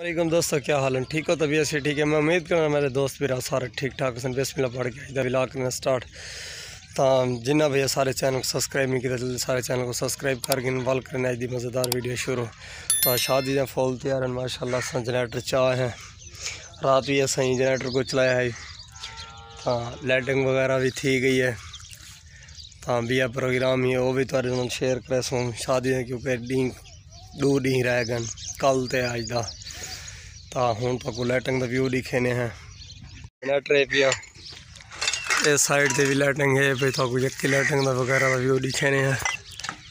वालेकुम दोस्तों, क्या हाल है? ठीक हो? तबीयत से ठीक है? मैं उम्मीद करना मेरे दोस्त भी सारे ठीक ठाक सन। बिस्मिल्लाह पढ़ के इधर इलाक में स्टार्ट तो जिन्ना भैया सारे चैनल को सब्सक्राइब नहीं किया जल्दी सारे चैनल को सब्सक्राइब करके इन्वॉल करने आई दी मज़ेदार वीडियो शुरू। तो शादी जहाँ फूल तैयार हैं माशाल्लाह सा। जनरेटर चाह हैं रात भी ऐसा ही जनरेटर को चलाया है। हाँ लाइटिंग वगैरह भी थी गई है। हाँ भी प्रोग्राम ही वो भी तो शेयर करे सो शादी है क्योंकि दो डी रह गए कल तो अज का। तो हूँ तो लाइटिंग का व्यू दिखेने हैं। जनरेटर पिया इस साइड से भी लाइटिंग है भाई तो यकी लाइटिंग का वगैरह का व्यू दिखेने हैं।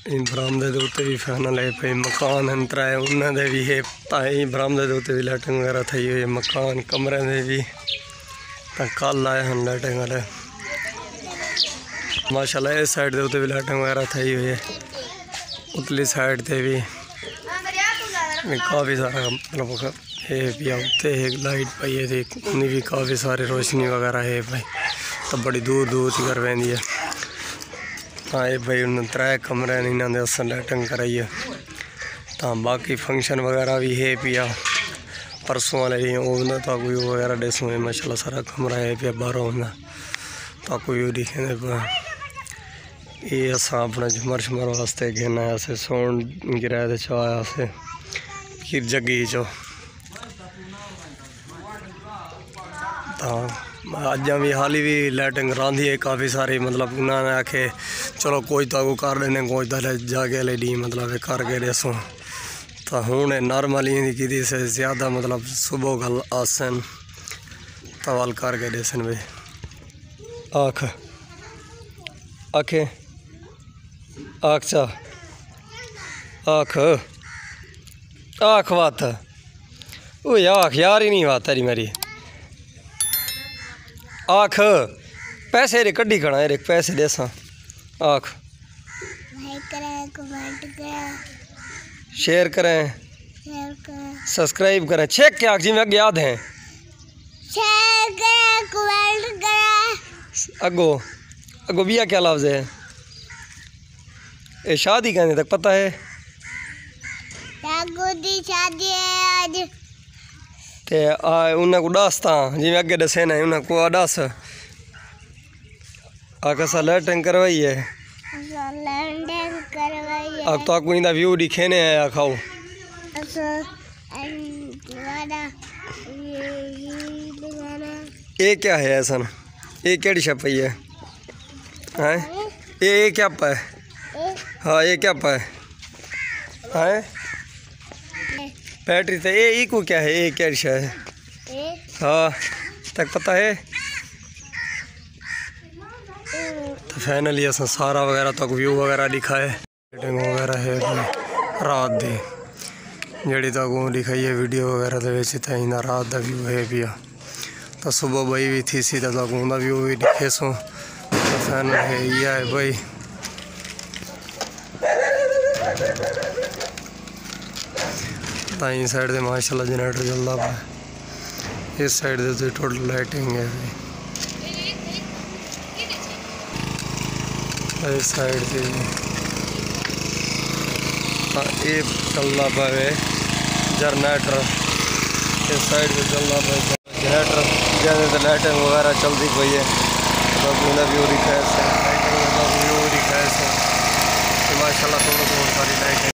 इन बरामदे के उत्ते भी फैनल है भाई मकान अंतरा है उन्होंने भी है। ताई बरामदे के उत्ते भी लाइटिंग वगैरह थी हुई है। मकान कमरे में भी तो कल आए हैं लाइटिंग वाले माशाल्लाह। इस साइड के उत्ते भी लाइटिंग वगैरह थी हुई है। उतली साइड से भी काफ़ी सारा मतलब है भी उत्ते एक लाइट पाई है उन्हें भी काफ़ी सारी रोशनी वगैरह है भाई। तो बड़ी दूर दूर तक रही है। हाँ ये भाई उन्हें 3 कमरे इन्होंने अस लाइटिंग कराई है। तो बाकी फंक्शन वगैरह भी है पिया परसों वाले वो तो व्यू वगैरह डेसो है माशाल्लाह। सारा कमरा है पिया बाहरों होना तो व्यू दिखे ये अस अपना झुमर शुमर वास्ते घेना है सोन गिराए चाह फिर जगी चो। तो अज भी हाली भी लाइटिंग रांधी है काफ़ी सारी मतलब उन्होंने आखे चलो कोई तो कर देने कोई तो जाके ले डी मतलब कर के देसो। तो हूँ नॉर्मली की से ज़्यादा मतलब सुबह गल आसन तवाल करके देसन भाई आख आखे आख चा आख आख बात ओ आख यार ही नहीं बात तेरी मेरी आख पैसे रे कड्डी खड़ा रे पैसे देसा आख शेयर करें सब्सक्राइब करें चेक क्या जी में याद हैं अगो अगो बिया क्या लफ्ज़ है ये शादी कहने तक पता है शादी है आज ते उन्हें को दसता जिमें अगे दसे ना उन्हें को दस आका लाइटिंग करवाई है अब तो आपको इनका व्यू दिखेने है खाओ ये क्या है ऐसा ये केड़ी छप है हैं ये क्या पा है हाँ ये क्या पा है बैटरी तो ये को क्या है ये क्या है हाँ तक पता है। तो फाइनली अस सारा वगैरह तक व्यू वगैरह दिखाए लाइटिंग वगैरह है रात दी जी तक दिखाई है वीडियो वगैरह तो रात का व्यू है भी। तो सुबह बई भी थी सी तो व्यू भी दिखे सो। तो फाइनल है ये है भाई ताई साइड से माशाल्लाह जनरेटर चलता पाया। इस साइड से तो टोटल लाइटिंग है इस साइड से हाँ ये चलता पाए जनरेटर इस साइड से चलता पाए जनरेटर जैसे तो लाइटिंग वगैरह चलती पई है। तो व्यू दिखाए से लाइटिंग व्यू दिखाए से माशाल्लाह थोड़ा सारी लाइटिंग